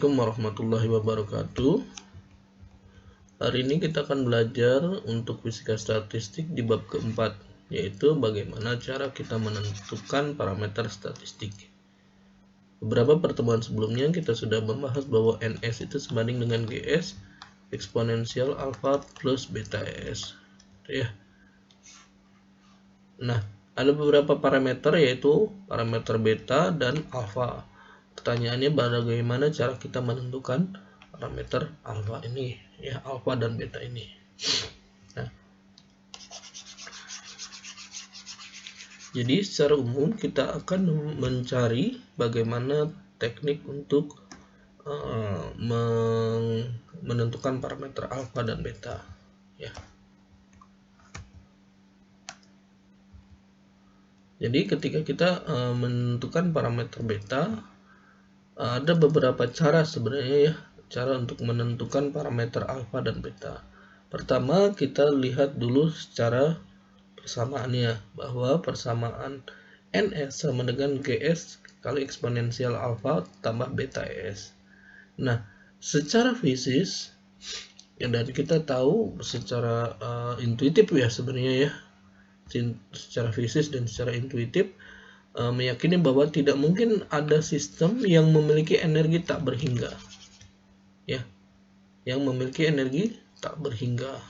Assalamualaikum warahmatullahi wabarakatuh. Hari ini kita akan belajar untuk fisika statistik di bab keempat, yaitu bagaimana cara kita menentukan parameter statistik. Beberapa pertemuan sebelumnya kita sudah membahas bahwa NS itu sebanding dengan GS eksponensial alfa plus beta S. Ya. Nah, ada beberapa parameter yaitu parameter beta dan alfa. Pertanyaannya bagaimana cara kita menentukan parameter alfa ini, ya, alfa dan beta ini. Nah, jadi secara umum kita akan mencari bagaimana teknik untuk menentukan parameter alfa dan beta, ya. Jadi ketika kita menentukan parameter beta, ada beberapa cara sebenarnya, ya, cara untuk menentukan parameter alfa dan beta. Pertama, kita lihat dulu secara persamaannya, bahwa persamaan NS sama dengan GS kali eksponensial alfa tambah beta S. Nah, secara fisis, ya, dan kita tahu secara intuitif, ya, sebenarnya, ya, secara fisis dan secara intuitif meyakini bahwa tidak mungkin ada sistem yang memiliki energi tak berhingga, ya, yang memiliki energi tak berhingga.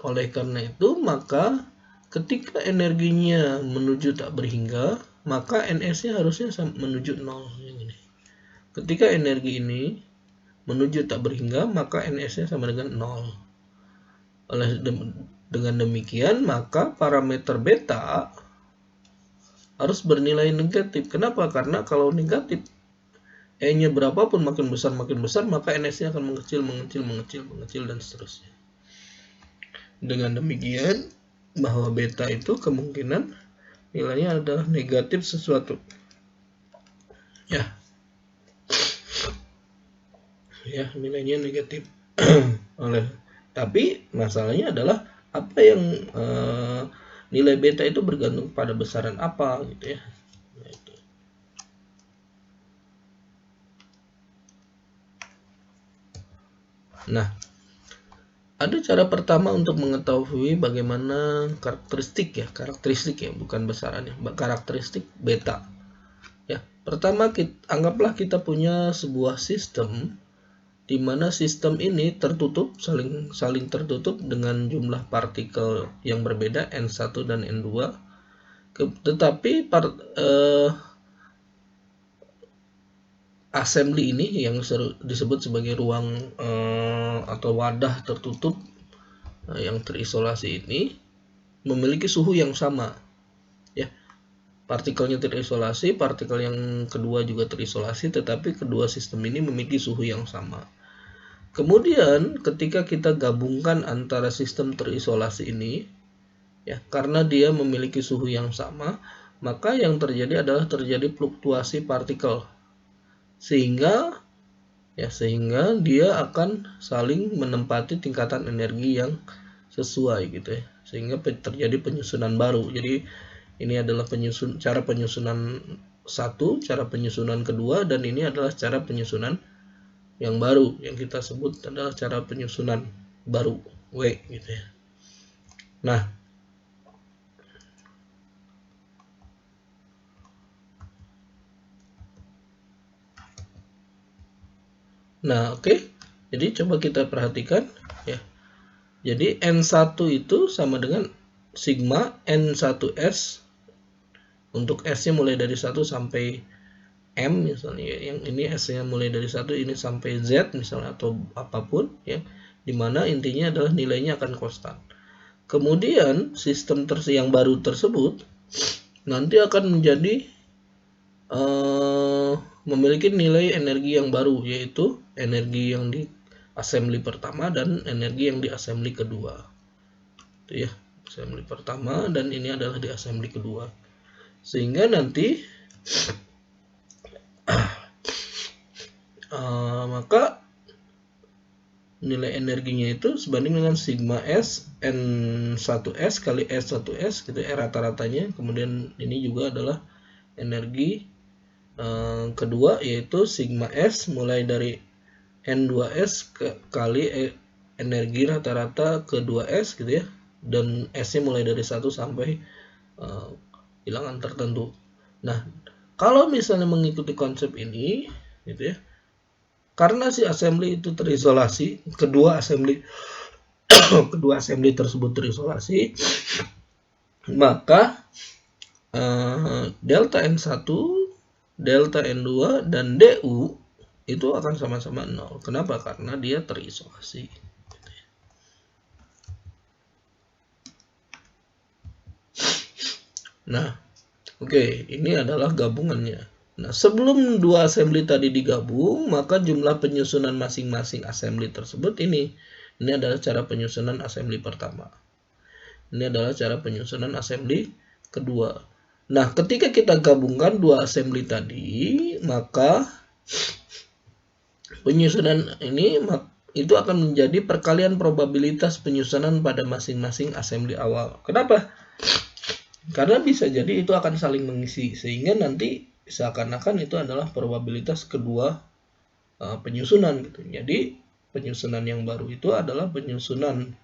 Oleh karena itu, maka ketika energinya menuju tak berhingga, maka NS-nya harusnya menuju 0. Ketika energi ini menuju tak berhingga, maka NS-nya sama dengan 0. Dengan demikian, maka parameter beta harus bernilai negatif. Kenapa? Karena kalau negatif, E-nya berapapun makin besar, maka NS-nya akan mengecil, dan seterusnya. Dengan demikian, bahwa beta itu kemungkinan nilainya adalah negatif sesuatu. Ya, nilainya negatif. Tapi masalahnya adalah apa yang nilai beta itu bergantung pada besaran apa, gitu, ya. Nah, ada cara pertama untuk mengetahui bagaimana karakteristik, ya, bukan besarannya, karakteristik beta. Ya, pertama anggaplah kita punya sebuah sistem di mana sistem ini tertutup, saling tertutup dengan jumlah partikel yang berbeda N1 dan N2. Tetapi assembly ini yang disebut sebagai ruang atau wadah tertutup yang terisolasi ini memiliki suhu yang sama, ya. Partikelnya terisolasi, partikel yang kedua juga terisolasi, tetapi kedua sistem ini memiliki suhu yang sama. Kemudian ketika kita gabungkan antara sistem terisolasi ini, ya, karena dia memiliki suhu yang sama, maka yang terjadi adalah terjadi fluktuasi partikel, sehingga dia akan saling menempati tingkatan energi yang sesuai, gitu, ya, sehingga terjadi penyusunan baru. Jadi ini adalah cara penyusunan satu, cara penyusunan kedua, dan ini adalah cara penyusunan yang baru yang kita sebut adalah cara penyusunan baru, W, gitu, ya. Nah, oke. Jadi coba kita perhatikan, ya. Jadi N1 itu sama dengan sigma N1S. Untuk S-nya mulai dari 1 sampai M misalnya, yang ini S-nya mulai dari 1, ini sampai Z misalnya, atau apapun, ya, dimana intinya adalah nilainya akan konstan. Kemudian sistem yang baru tersebut nanti akan menjadi memiliki nilai energi yang baru, yaitu energi yang di assembly pertama dan energi yang di assembly kedua, itu, ya, assembly pertama dan ini adalah di assembly kedua, sehingga nanti maka nilai energinya itu sebanding dengan sigma S N1S kali S1S, gitu, rata-ratanya. Kemudian ini juga adalah energi kedua yaitu sigma S mulai dari N2S kali energi rata-rata ke 2S gitu ya, dan S-nya mulai dari 1 sampai bilangan tertentu. Nah, kalau misalnya mengikuti konsep ini gitu ya, karena si assembly itu terisolasi, kedua assembly tersebut terisolasi, maka delta N1, delta N2, dan DU itu akan sama-sama 0. Kenapa? Karena dia terisolasi. Nah, oke, ini adalah gabungannya. Nah, sebelum dua assembly tadi digabung, maka jumlah penyusunan masing-masing assembly tersebut ini adalah cara penyusunan assembly pertama. Ini adalah cara penyusunan assembly kedua. Nah, ketika kita gabungkan dua assembly tadi, maka penyusunan ini itu akan menjadi perkalian probabilitas penyusunan pada masing-masing assembly awal. Kenapa? Karena bisa jadi itu akan saling mengisi, sehingga nanti seakan-akan itu adalah probabilitas kedua penyusunan gitu. Jadi penyusunan yang baru itu adalah penyusunan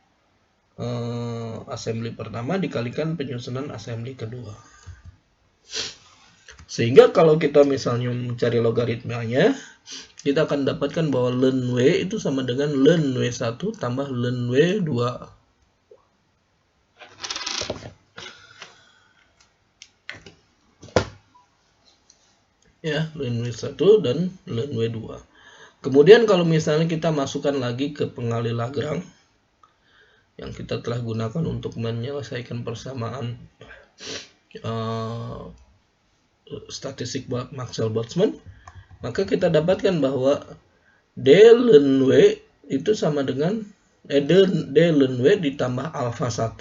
assembly pertama dikalikan penyusunan assembly kedua. Sehingga kalau kita misalnya mencari logaritmanya, kita akan dapatkan bahwa ln W itu sama dengan ln W1 tambah ln W2. Ya, ln W1 dan ln W2. Kemudian kalau misalnya kita masukkan lagi ke pengali Lagrange yang kita telah gunakan untuk menyelesaikan persamaan statistik Maxwell-Boltzmann, maka kita dapatkan bahwa D ln W itu sama dengan D ln W ditambah alpha 1.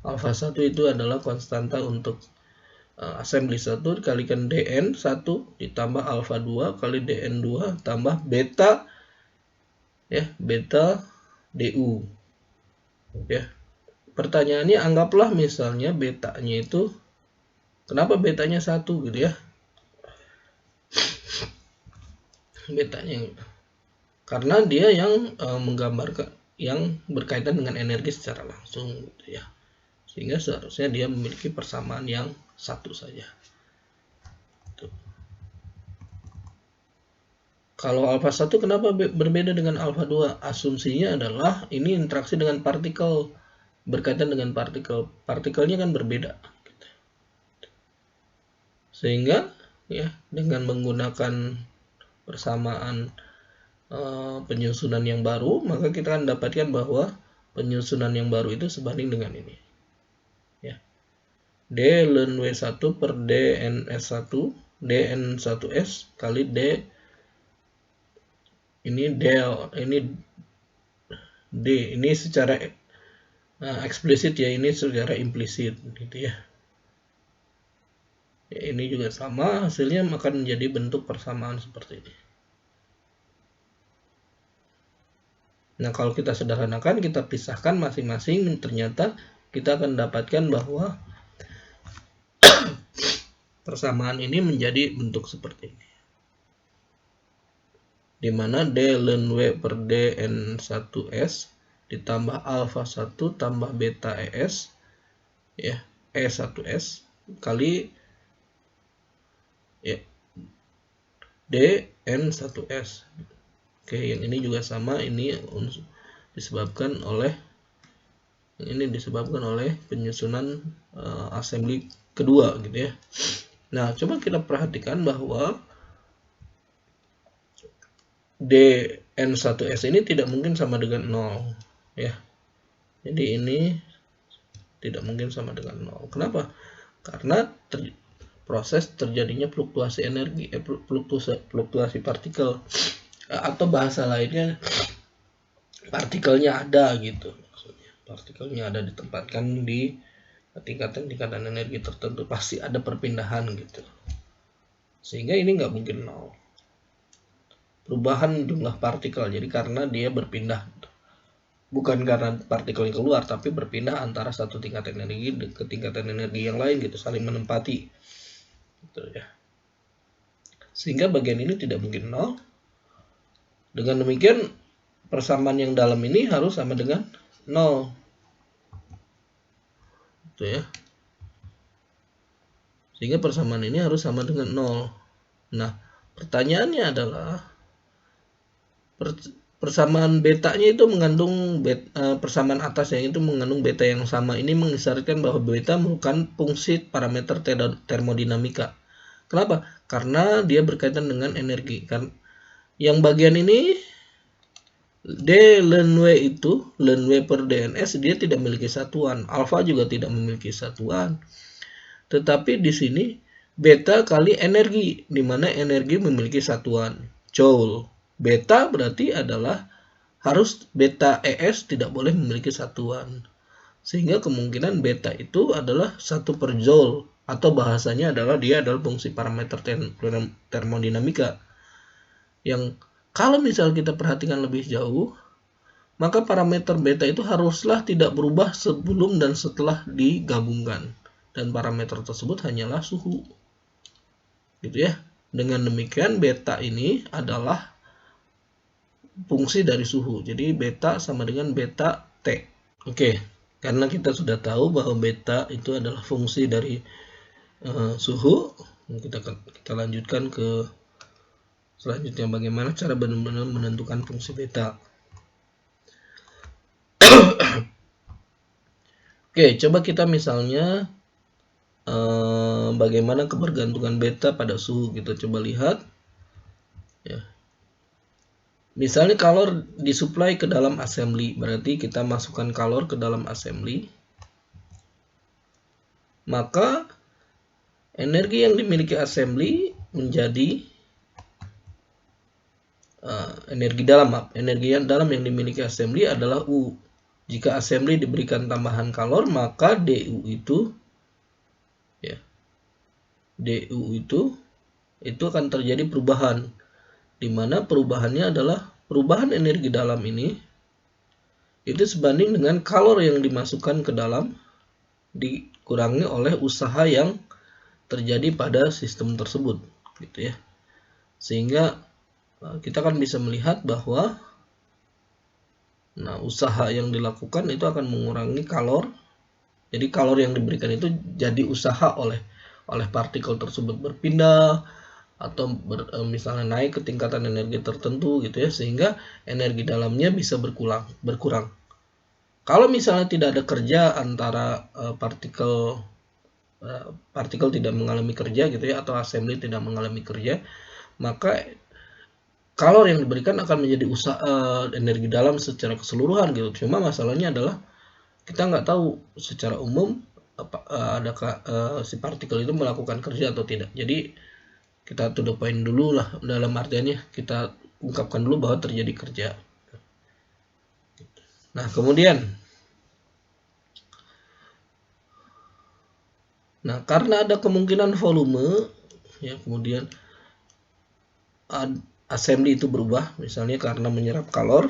Alpha 1 itu adalah konstanta untuk assembly 1 dikalikan Dn 1 ditambah alpha 2 kali Dn 2 tambah beta ya, beta Du. Ya. Pertanyaannya, anggaplah misalnya betanya itu, kenapa betanya 1 gitu ya? Betanya karena dia yang menggambarkan, yang berkaitan dengan energi secara langsung gitu ya. Sehingga seharusnya dia memiliki persamaan yang satu saja. Tuh. Kalau alpha 1 kenapa berbeda dengan alpha 2? Asumsinya adalah ini interaksi dengan partikel, berkaitan dengan partikel. Partikelnya kan berbeda. Sehingga ya, dengan menggunakan persamaan penyusunan yang baru, maka kita akan dapatkan bahwa penyusunan yang baru itu sebanding dengan ini. Ya. D ln W1 per dns1 dn1s kali D ini D ini secara eksplisit ya, ini secara implisit gitu ya. Ini juga sama, hasilnya akan menjadi bentuk persamaan seperti ini. Nah, kalau kita sederhanakan, kita pisahkan masing-masing, ternyata kita akan dapatkan bahwa persamaan ini menjadi bentuk seperti ini, di mana D ln W per dn1s ditambah alpha 1 tambah beta es ya, E1s kali ya, dn1s. Oke, yang ini juga sama, ini disebabkan oleh penyusunan assembly kedua gitu ya. Nah, coba kita perhatikan bahwa dn1s ini tidak mungkin sama dengan 0 ya. Jadi ini tidak mungkin sama dengan 0. Kenapa? Karena proses terjadinya fluktuasi energi, fluktuasi partikel, atau bahasa lainnya partikelnya ada gitu. Maksudnya partikelnya ada ditempatkan di tingkatan-tingkatan energi tertentu, pasti ada perpindahan gitu. Sehingga ini nggak mungkin 0. Perubahan jumlah partikel, jadi karena dia berpindah, bukan karena partikel yang keluar, tapi berpindah antara satu tingkatan energi ke tingkatan energi yang lain gitu, saling menempati gitu ya. sehingga bagian ini tidak mungkin 0. Dengan demikian persamaan yang dalam ini harus sama dengan 0. Itu ya. Sehingga persamaan ini harus sama dengan 0. Nah, pertanyaannya adalah persamaan betanya itu mengandung persamaan atasnya itu mengandung beta yang sama. Ini mengisyaratkan bahwa beta merupakan fungsi parameter termodinamika. Kenapa? Karena dia berkaitan dengan energi. Kan yang bagian ini D ln W itu, ln W per dns, dia tidak memiliki satuan. Alfa juga tidak memiliki satuan. Tetapi di sini beta kali energi, di mana energi memiliki satuan joule. Beta berarti adalah harus beta ES tidak boleh memiliki satuan. Sehingga kemungkinan beta itu adalah 1 per joule, atau bahasanya adalah dia adalah fungsi parameter termodinamika. Yang kalau misal kita perhatikan lebih jauh, maka parameter beta itu haruslah tidak berubah sebelum dan setelah digabungkan. Dan parameter tersebut hanyalah suhu. Gitu ya. Dengan demikian beta ini adalah fungsi dari suhu. Jadi beta sama dengan beta T. Oke, karena kita sudah tahu bahwa beta itu adalah fungsi dari suhu, kita lanjutkan ke selanjutnya, bagaimana cara benar-benar menentukan fungsi beta. Oke, coba kita misalnya bagaimana kebergantungan beta pada suhu, kita coba lihat ya. Misalnya kalor disuplai ke dalam assembly, berarti kita masukkan kalor ke dalam assembly, maka energi yang dimiliki assembly menjadi energi yang dalam yang dimiliki assembly adalah U. Jika assembly diberikan tambahan kalor, maka DU itu ya, DU itu akan terjadi perubahan, di mana perubahannya adalah perubahan energi dalam ini itu sebanding dengan kalor yang dimasukkan ke dalam dikurangi oleh usaha yang terjadi pada sistem tersebut, gitu ya. Sehingga kita akan bisa melihat bahwa usaha yang dilakukan itu akan mengurangi kalor. Jadi kalor yang diberikan itu jadi usaha oleh partikel tersebut berpindah atau misalnya naik ke tingkatan energi tertentu, gitu ya, sehingga energi dalamnya bisa berkurang. Kalau misalnya tidak ada kerja antara partikel tidak mengalami kerja, gitu ya, atau assembly tidak mengalami kerja, maka kalor yang diberikan akan menjadi usaha energi dalam secara keseluruhan, gitu. Cuma masalahnya adalah kita nggak tahu secara umum adakah si partikel itu melakukan kerja atau tidak. Jadi kita to the point dulu lah, dalam artiannya kita ungkapkan dulu bahwa terjadi kerja. Nah, kemudian karena ada kemungkinan volume ya, kemudian assembly itu berubah, misalnya karena menyerap kalor,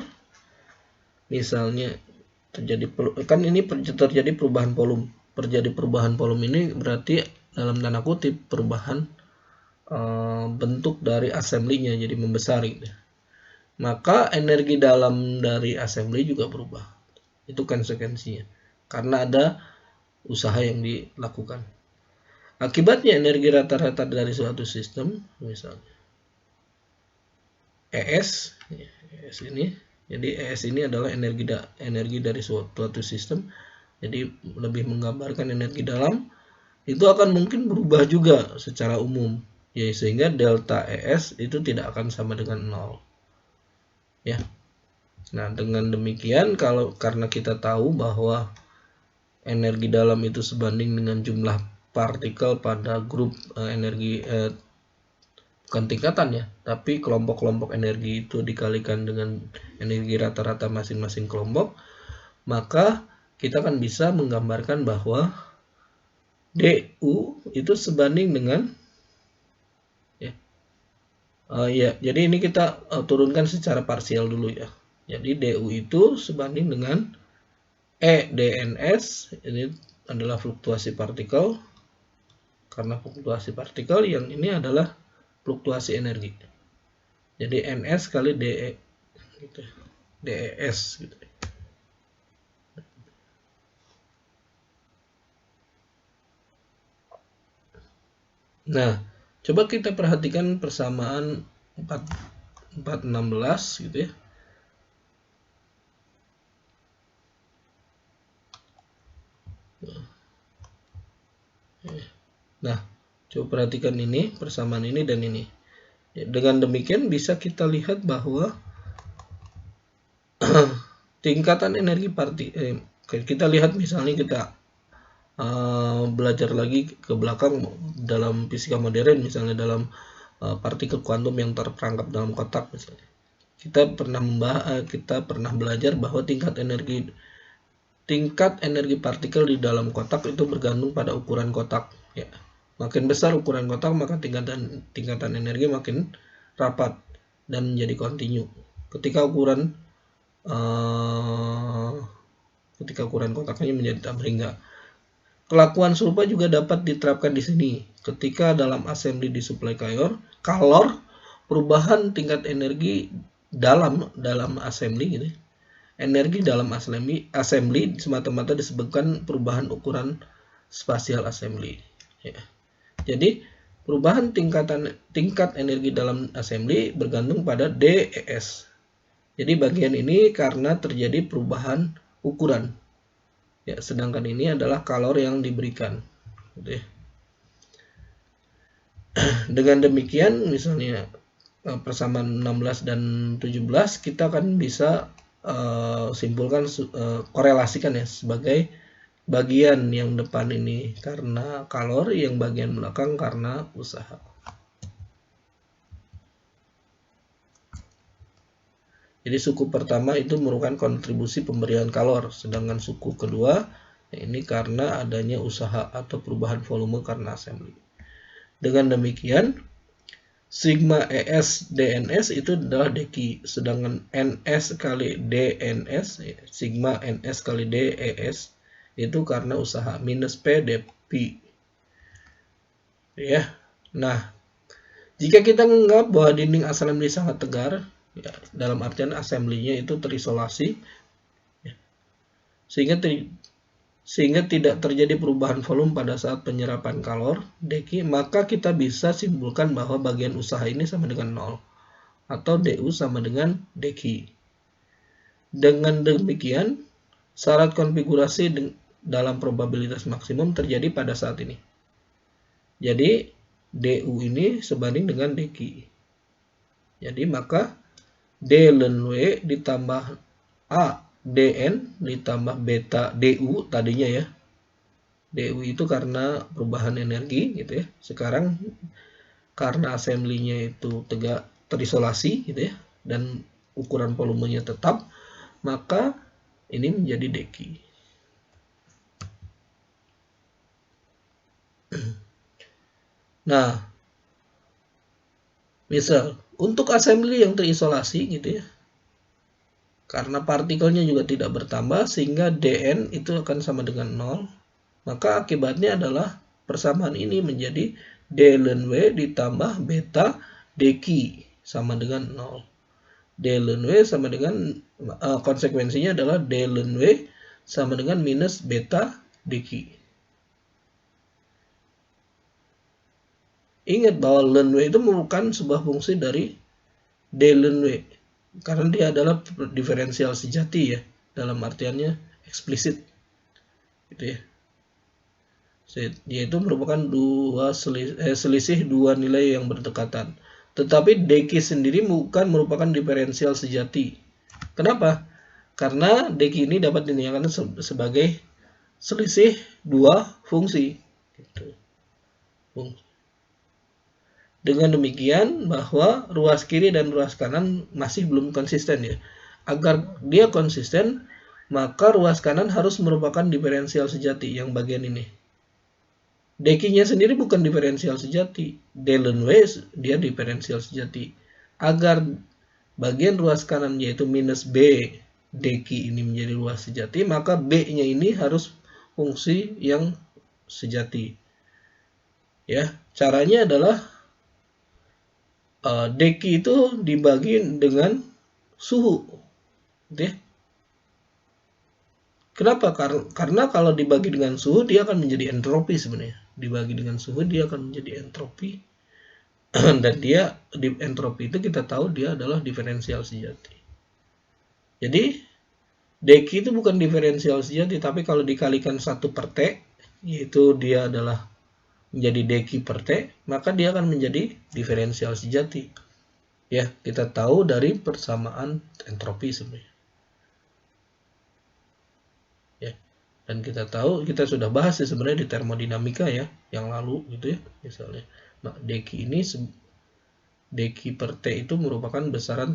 misalnya terjadi perubahan volume. Terjadi perubahan volume ini berarti dalam tanda kutip perubahan bentuk dari assembly-nya jadi membesar, gitu. Maka energi dalam dari assembly juga berubah. Itu konsekuensinya, karena ada usaha yang dilakukan. Akibatnya energi rata-rata dari suatu sistem, misalnya ES ini, jadi ES ini adalah energi dari suatu sistem. Jadi lebih menggambarkan energi dalam itu akan mungkin berubah juga secara umum, ya, sehingga delta ES itu tidak akan sama dengan 0. Ya. Nah, dengan demikian karena kita tahu bahwa energi dalam itu sebanding dengan jumlah partikel pada grup energi, bukan tingkatan ya, tapi kelompok-kelompok energi itu dikalikan dengan energi rata-rata masing-masing kelompok, maka kita akan bisa menggambarkan bahwa DU itu sebanding dengan jadi ini kita turunkan secara parsial dulu ya. Jadi DU itu sebanding dengan E dns, ini adalah fluktuasi partikel. Karena fluktuasi partikel, yang ini adalah fluktuasi energi. Jadi NS kali DE gitu. DES gitu. Nah, coba kita perhatikan persamaan 416 gitu ya. Nah, coba perhatikan ini, persamaan ini dan ini. Dengan demikian bisa kita lihat bahwa tingkatan energi kita lihat misalnya kita belajar lagi ke belakang dalam fisika modern, misalnya dalam partikel kuantum yang terperangkap dalam kotak misalnya. Kita pernah belajar bahwa tingkat energi partikel di dalam kotak itu bergantung pada ukuran kotak ya. Makin besar ukuran kotak, maka tingkatan energi makin rapat dan menjadi kontinu. Ketika ukuran kotaknya menjadi tak berhingga. Kelakuan serupa juga dapat diterapkan di sini. Ketika dalam assembly disuplai kalor, perubahan tingkat energi dalam assembly gitu. Energi dalam assembly semata-mata disebabkan perubahan ukuran spasial assembly. Ya. Jadi perubahan tingkat energi dalam assembly bergantung pada DES. Jadi bagian ini karena terjadi perubahan ukuran. Ya, sedangkan ini adalah kalor yang diberikan. Gitu ya. Dengan demikian misalnya persamaan 16 dan 17 kita akan bisa simpulkan korelasikan ya sebagai bagian yang depan ini karena kalor, yang bagian belakang karena usaha. Jadi suku pertama itu merupakan kontribusi pemberian kalor, sedangkan suku kedua ini karena adanya usaha atau perubahan volume karena assembly. Dengan demikian, sigma ES DNS itu adalah deki, sedangkan NS kali DNS, sigma NS kali DES itu karena usaha, minus P dP. Ya. Nah, jika kita menganggap bahwa dinding assembly sangat tegar, ya, dalam artian assembly-nya itu terisolasi, ya, sehingga tidak terjadi perubahan volume pada saat penyerapan kalor deki, maka kita bisa simpulkan bahwa bagian usaha ini sama dengan 0 atau DU sama dengan deki. Dengan demikian, syarat konfigurasi dalam probabilitas maksimum terjadi pada saat ini. Jadi DU ini sebanding dengan deki. Jadi maka D ln W ditambah A dN ditambah beta DU tadinya ya. DU itu karena perubahan energi gitu ya. Sekarang karena assembly-nya itu terisolasi gitu ya, dan ukuran volumenya tetap, maka ini menjadi deki. Nah, misal untuk assembly yang terisolasi gitu ya, karena partikelnya juga tidak bertambah sehingga Dn itu akan sama dengan 0, maka akibatnya adalah persamaan ini menjadi D ln W ditambah beta deki sama dengan 0. D ln W sama dengan konsekuensinya adalah D ln W sama dengan minus beta deki. Ingat bahwa ln W itu merupakan sebuah fungsi dari D ln W karena dia adalah diferensial sejati ya, dalam artiannya eksplisit gitu ya. Yaitu merupakan selisih dua nilai yang berdekatan. Tetapi deki sendiri bukan merupakan diferensial sejati. Kenapa? Karena deki ini dapat dinyatakan sebagai selisih dua fungsi. Gitu. Dengan demikian bahwa ruas kiri dan ruas kanan masih belum konsisten ya. Agar dia konsisten, maka ruas kanan harus merupakan diferensial sejati yang bagian ini. Dekinya sendiri bukan diferensial sejati. D ln W dia diferensial sejati. Agar bagian ruas kanan yaitu minus B deki ini menjadi ruas sejati, maka B-nya ini harus fungsi yang sejati. Ya, caranya adalah deki itu dibagi dengan suhu, gitu ya. Kenapa? Karena kalau dibagi dengan suhu dia akan menjadi entropi sebenarnya. Dibagi dengan suhu dia akan menjadi entropi. Dan dia di entropi itu kita tahu dia adalah diferensial sejati. Jadi deki itu bukan diferensial sejati, tapi kalau dikalikan 1 per T, yaitu dia adalah menjadi deki per T, maka dia akan menjadi diferensial sejati. Ya, kita tahu dari persamaan entropi sebenarnya. Dan kita tahu, kita sudah bahas ya sebenarnya di termodinamika ya, yang lalu gitu ya, misalnya. Nah, deki ini, deki per T itu merupakan besaran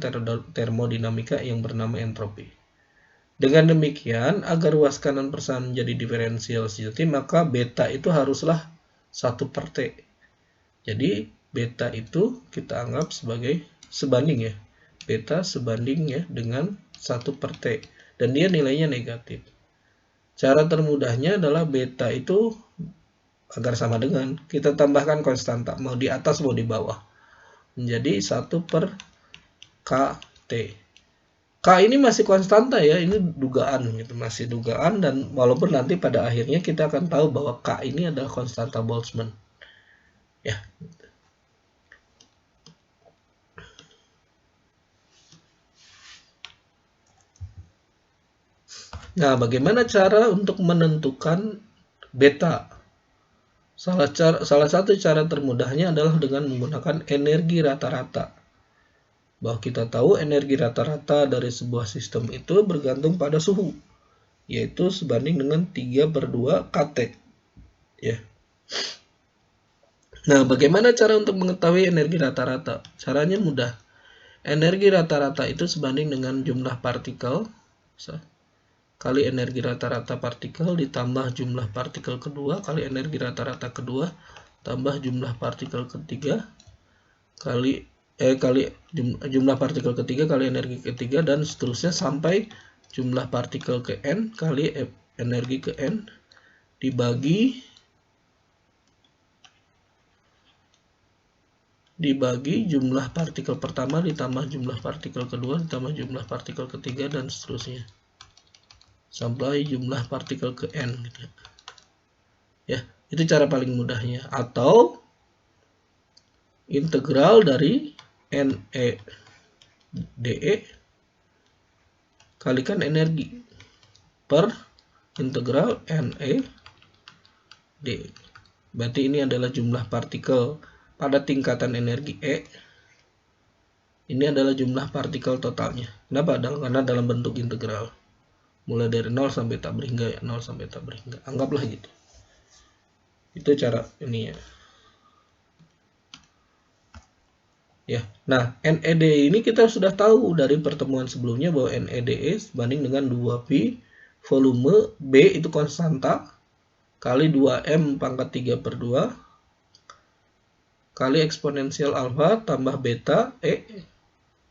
termodinamika yang bernama entropi. Dengan demikian, agar ruas kanan persamaan menjadi diferensial sejati, maka beta itu haruslah 1 per T. Jadi, beta itu kita anggap sebagai sebanding ya. Beta sebanding ya dengan 1 per T. Dan dia nilainya negatif. Cara termudahnya adalah beta itu agar sama dengan kita tambahkan konstanta, mau di atas mau di bawah, menjadi 1 per KT. K ini masih konstanta ya, ini dugaan gitu, masih dugaan, dan walaupun nanti pada akhirnya kita akan tahu bahwa K ini adalah konstanta Boltzmann. Ya. Nah, bagaimana cara untuk menentukan beta? Salah satu cara termudahnya adalah dengan menggunakan energi rata-rata. Bahwa kita tahu energi rata-rata dari sebuah sistem itu bergantung pada suhu, yaitu sebanding dengan 3/2 KT. Ya. Nah, bagaimana cara untuk mengetahui energi rata-rata? Caranya mudah. Energi rata-rata itu sebanding dengan jumlah partikel kali energi rata-rata partikel ditambah jumlah partikel kedua kali energi rata-rata kedua tambah jumlah partikel ketiga kali jumlah partikel ketiga kali energi ketiga, dan seterusnya sampai jumlah partikel ke n kali energi ke n dibagi jumlah partikel pertama ditambah jumlah partikel kedua ditambah jumlah partikel ketiga, dan seterusnya sampai jumlah partikel ke n gitu ya. Itu cara paling mudahnya. Atau integral dari NE dE kalikan energi per integral NE dE. Berarti ini adalah jumlah partikel pada tingkatan energi E. Ini adalah jumlah partikel totalnya. Kenapa? Karena dalam bentuk integral. Mulai dari 0 sampai tak berhingga, 0 sampai tak berhingga. Anggaplah gitu. Itu cara ini ya. Ya. Nah, NEDE ini kita sudah tahu dari pertemuan sebelumnya bahwa NEDE sebanding dengan 2pi volume B itu konstanta kali 2m pangkat 3/2 kali eksponensial alfa tambah beta E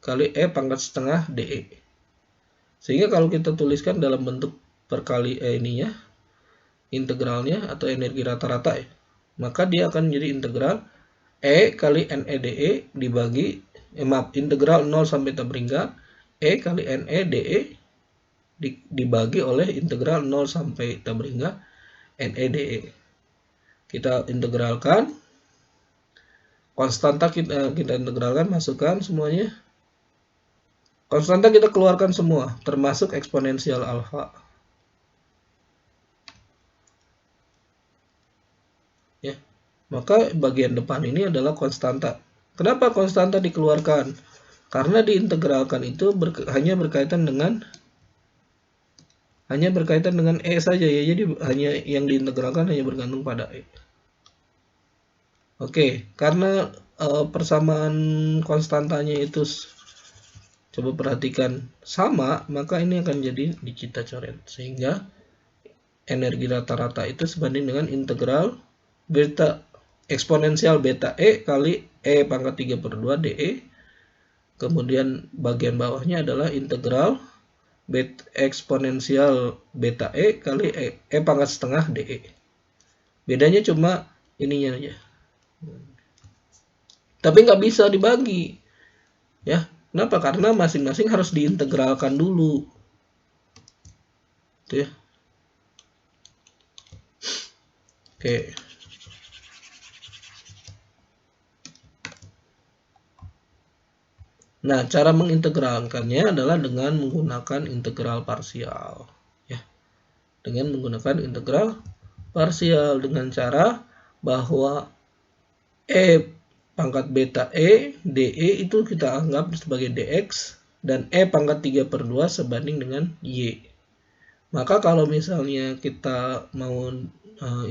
kali E pangkat setengah DE. Sehingga kalau kita tuliskan dalam bentuk perkali ini ya, integralnya atau energi rata-rata ya, maka dia akan menjadi integral E kali NEDE dibagi integral 0 sampai tak berhingga E kali NEDE dibagi oleh integral 0 sampai tak berhingga NEDE. Kita integralkan konstanta, kita integralkan, masukkan semuanya. Konstanta kita keluarkan semua, termasuk eksponensial alfa. Ya. Maka bagian depan ini adalah konstanta. Kenapa konstanta dikeluarkan? Karena diintegralkan itu hanya berkaitan dengan E saja ya. Jadi hanya yang diintegralkan hanya bergantung pada E. Oke, karena persamaan konstantanya itu coba perhatikan sama, maka ini akan jadi kita coret. Sehingga energi rata-rata itu sebanding dengan integral beta eksponensial beta E kali E pangkat 3/2 DE. Kemudian bagian bawahnya adalah integral eksponensial beta E kali E pangkat setengah DE. Bedanya cuma ininya aja. tapi nggak bisa dibagi. Ya, kenapa? Karena masing-masing harus diintegralkan dulu. Itu ya. Oke. Nah, cara mengintegralkannya adalah dengan menggunakan integral parsial. Ya, dengan menggunakan integral parsial dengan cara bahwa E pangkat beta E, dE itu kita anggap sebagai dx, dan E pangkat 3/2 sebanding dengan Y. Maka kalau misalnya kita mau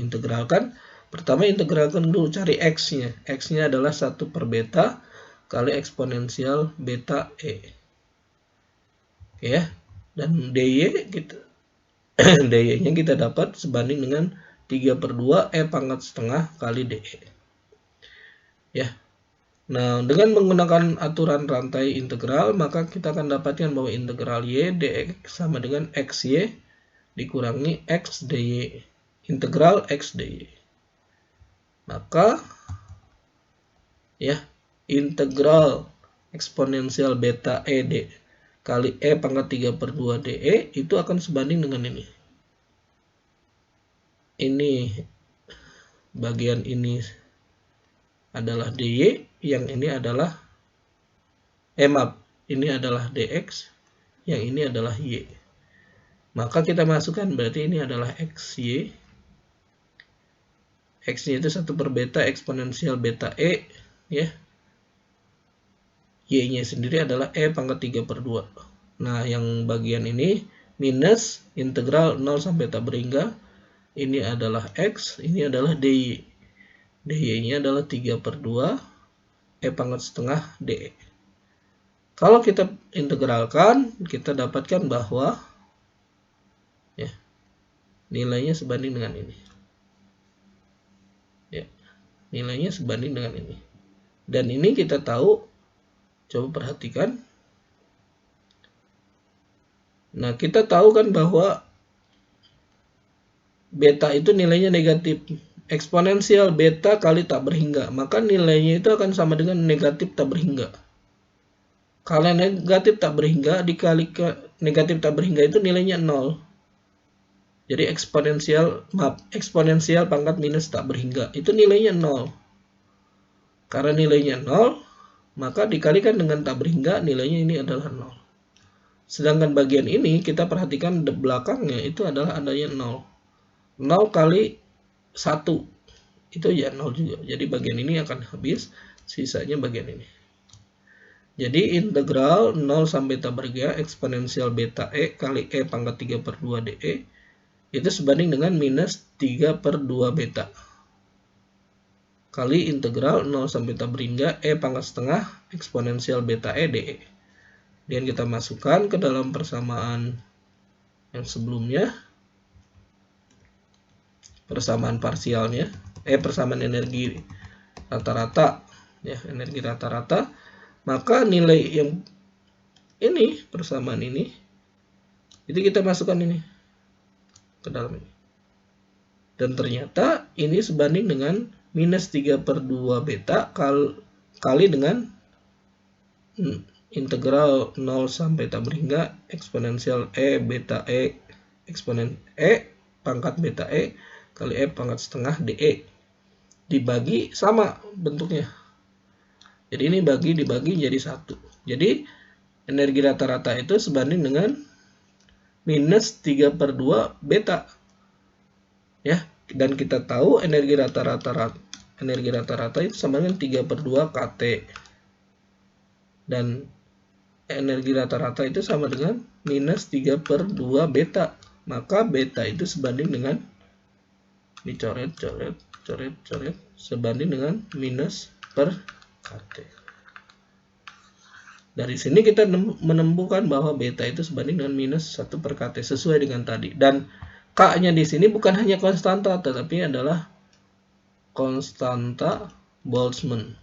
integralkan, pertama integralkan dulu, cari X-nya. X-nya adalah 1/beta kali eksponensial beta E. Ya, dan dy kita dy-nya kita dapat sebanding dengan 3/2 E pangkat setengah kali dE. Ya. Nah, dengan menggunakan aturan rantai integral, maka kita akan dapatkan bahwa integral y dx sama dengan xy dikurangi x dy. Integral x dy. Maka ya, integral eksponensial beta e d kali e pangkat 3/2 dE itu akan sebanding dengan ini. Ini bagian ini adalah dy, yang ini adalah ini adalah dx, yang ini adalah y. Maka kita masukkan, berarti ini adalah xy. X-nya itu 1/beta eksponensial beta e, ya. Y-nya sendiri adalah e pangkat 3/2. Nah, yang bagian ini minus integral 0 sampai tak berhingga. Ini adalah x, ini adalah dy. dy-nya adalah 3/2 e pangkat setengah dE. Kalau kita integralkan, kita dapatkan bahwa ya, nilainya sebanding dengan ini. Ya, nilainya sebanding dengan ini. Dan ini kita tahu, coba perhatikan. Nah, kita tahu kan bahwa beta itu nilainya negatif. Eksponensial beta kali tak berhingga, maka nilainya itu akan sama dengan negatif tak berhingga. Kalau negatif tak berhingga dikali ke negatif tak berhingga itu nilainya 0. Jadi eksponensial pangkat minus tak berhingga itu nilainya 0. Karena nilainya 0, maka dikalikan dengan tak berhingga, nilainya ini adalah 0. Sedangkan bagian ini kita perhatikan di belakangnya itu adalah adanya 0. 0 kali 1 itu ya 0 juga. Jadi bagian ini akan habis, sisanya bagian ini. Jadi integral 0 sampai tak berhingga eksponensial beta e kali e pangkat 3/2 dE itu sebanding dengan minus 3/2 beta kali integral 0 sampai tak berhingga e pangkat setengah eksponensial beta e dE. Dan kita masukkan ke dalam persamaan yang sebelumnya, persamaan parsialnya, persamaan energi rata-rata, ya, energi rata-rata. Maka nilai yang ini, persamaan ini, itu kita masukkan ini ke dalam ini. Dan ternyata ini sebanding dengan minus 3/2 beta kali dengan integral 0 sampai tak berhingga eksponensial e beta e eksponen e pangkat beta e kali e pangkat setengah dE dibagi sama bentuknya. Jadi ini dibagi jadi 1. Jadi energi rata-rata itu sebanding dengan minus 3/2 beta. Ya, dan kita tahu energi rata-rata itu sama dengan 3/2 kT. Dan energi rata-rata itu sama dengan minus 3/2 beta. Maka beta itu sebanding dengan, dicoret, sebanding dengan minus per kT. Dari sini kita menemukan bahwa beta itu sebanding dengan minus 1/kT sesuai dengan tadi. Dan K-nya di sini bukan hanya konstanta, tetapi adalah konstanta Boltzmann.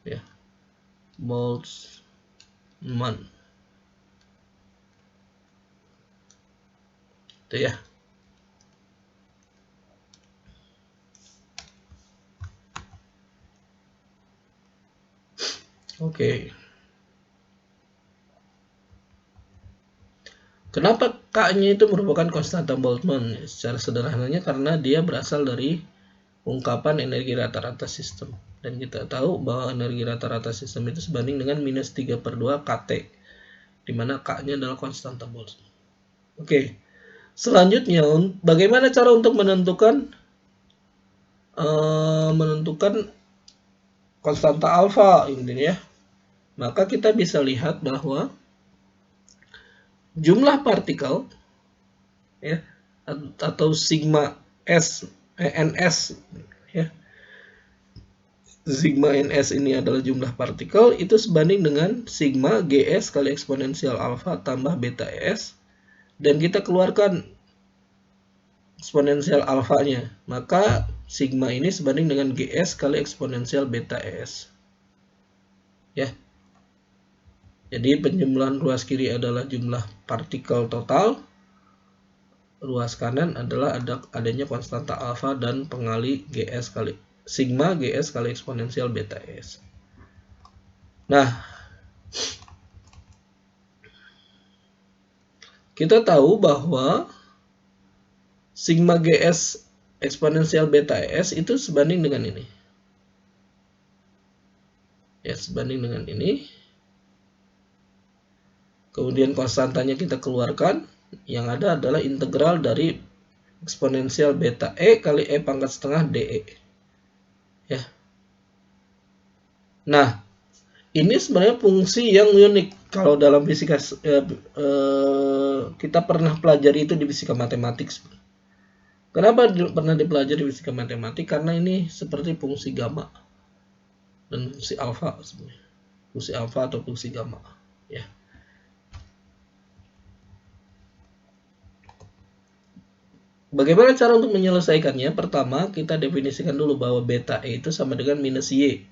Ya, Boltzmann. Itu ya. Oke. Kenapa K-nya itu merupakan konstanta Boltzmann? Secara sederhananya karena dia berasal dari ungkapan energi rata-rata sistem. Dan kita tahu bahwa energi rata-rata sistem itu sebanding dengan minus 3/2 Kt, di mana K-nya adalah konstanta Boltzmann. Oke. Selanjutnya, bagaimana cara untuk menentukan konstanta alfa ini ya? Maka kita bisa lihat bahwa jumlah partikel ya atau sigma ns ya, sigma ns ini adalah jumlah partikel itu sebanding dengan sigma gs kali eksponensial alfa tambah beta es, dan kita keluarkan eksponensial alfanya, maka sigma ini sebanding dengan gs kali eksponensial beta es ya. Jadi penjumlahan ruas kiri adalah jumlah partikel total, ruas kanan adalah adanya konstanta alfa dan pengali gs kali sigma gs kali eksponensial beta s. Nah, kita tahu bahwa sigma gs eksponensial beta s itu sebanding dengan ini. Ya, sebanding dengan ini. Kemudian konstantanya kita keluarkan, yang ada adalah integral dari eksponensial beta e kali e pangkat setengah de. Ya. Nah, ini sebenarnya fungsi yang unik. Kalau dalam fisika kita pernah pelajari itu di fisika matematik. Kenapa pernah dipelajari di fisika matematik? Karena ini seperti fungsi gamma dan fungsi alfa sebenarnya. Fungsi alfa atau fungsi gamma, ya. Bagaimana cara untuk menyelesaikannya? Pertama, kita definisikan dulu bahwa beta E itu sama dengan minus Y.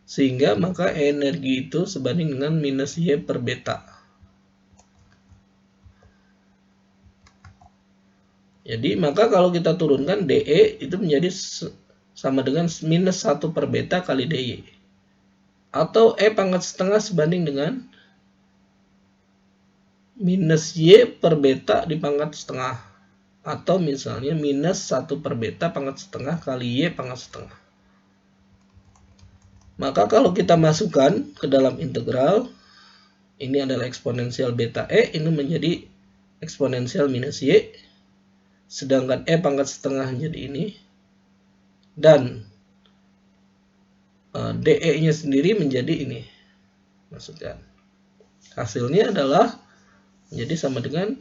Sehingga maka energi itu sebanding dengan minus Y per beta. Jadi, maka kalau kita turunkan DE itu menjadi sama dengan minus 1 per beta kali DY. Atau E pangkat setengah sebanding dengan minus Y per beta di pangkat setengah. Atau misalnya minus 1 per beta pangkat setengah kali Y pangkat setengah. Maka kalau kita masukkan ke dalam integral, ini adalah eksponensial beta E, ini menjadi eksponensial minus Y, sedangkan E pangkat setengah menjadi ini, dan DE-nya sendiri menjadi ini. Masukkan. Hasilnya adalah menjadi sama dengan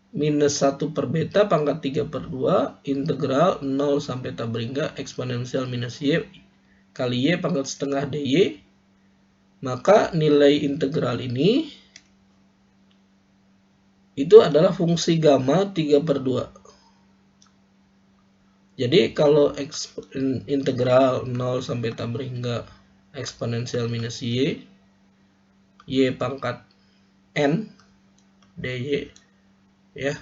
minus 1 per beta pangkat 3/2 integral 0 sampai tabringga eksponensial minus Y kali Y pangkat setengah dy. Maka nilai integral ini itu adalah fungsi gamma 3/2. Jadi kalau integral 0 sampai tabringga eksponensial minus Y pangkat n dy ya,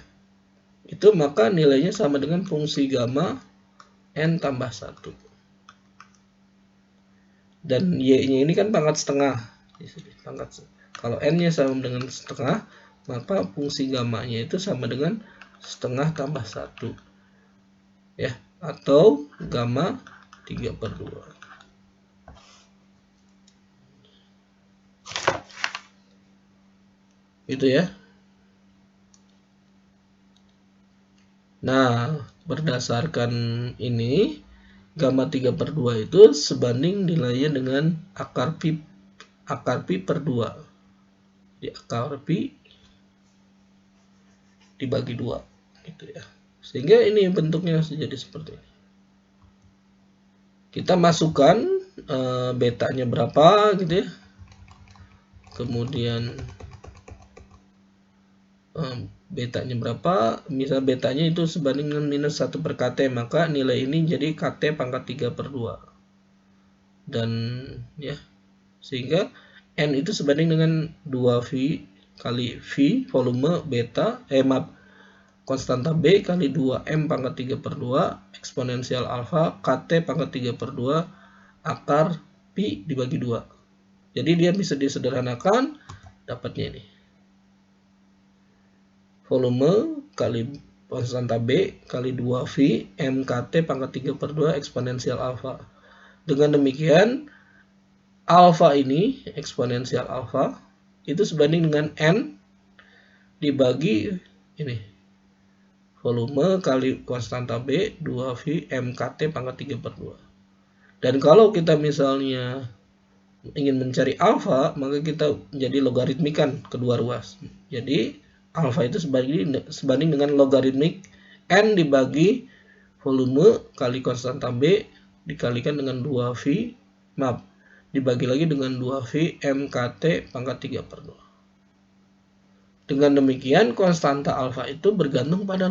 itu maka nilainya sama dengan fungsi gamma n tambah 1. Dan y-nya ini kan pangkat setengah. Kalau n-nya sama dengan setengah, maka fungsi gamma-nya itu sama dengan setengah tambah 1. Ya, atau gamma 3/2. Itu ya. Nah, berdasarkan ini, gamma 3/2 itu sebanding nilainya dengan akar pi per 2. Di akar pi dibagi 2 gitu ya. Sehingga ini bentuknya jadi seperti ini. Kita masukkan betanya berapa gitu ya. Kemudian betanya berapa, misal betanya itu sebanding dengan minus 1 per kt, maka nilai ini jadi kt pangkat 3/2. Dan ya, sehingga n itu sebanding dengan 2V kali V volume beta, konstanta B kali 2M pangkat 3/2 eksponensial alfa kt pangkat 3/2 akar pi dibagi 2. Jadi dia bisa disederhanakan, dapatnya ini. Volume kali konstanta B kali 2V MKT pangkat 3/2 eksponensial alfa. Dengan demikian, alfa ini, eksponensial alfa, itu sebanding dengan N dibagi ini. Volume kali konstanta B 2V MKT pangkat 3/2. Dan kalau kita misalnya ingin mencari alfa, maka kita jadi logaritmikan kedua ruas. Jadi alfa itu sebanding dengan logaritmik N dibagi volume kali konstanta B dikalikan dengan 2V, dibagi lagi dengan 2V MKT pangkat 3/2. Dengan demikian konstanta alfa itu bergantung pada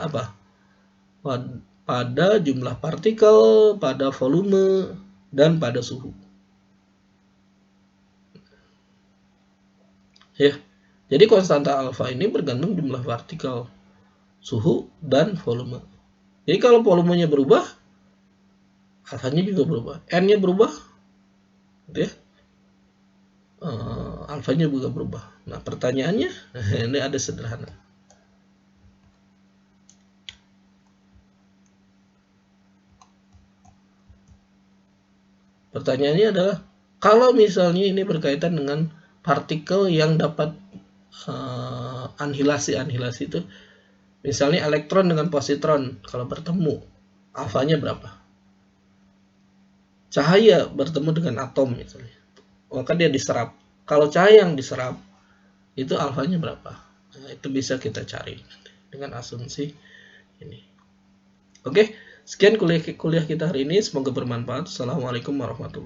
apa? Pada jumlah partikel, pada volume, dan pada suhu. Ya, jadi konstanta alfa ini bergantung jumlah partikel, suhu, dan volume. Jadi kalau volumenya berubah, alfanya juga berubah. N-nya berubah, gitu ya. Alfanya juga berubah. Nah, pertanyaannya, ini ada sederhana. Pertanyaannya adalah, kalau misalnya ini berkaitan dengan partikel yang dapat anihilasi itu, misalnya elektron dengan positron, kalau bertemu, alfanya berapa? Cahaya bertemu dengan atom misalnya, maka dia diserap. Kalau cahaya yang diserap, itu alfanya berapa? Nah, itu bisa kita cari dengan asumsi ini. Oke, sekian kuliah kita hari ini. Semoga bermanfaat. Assalamualaikum warahmatullahi wabarakatuh.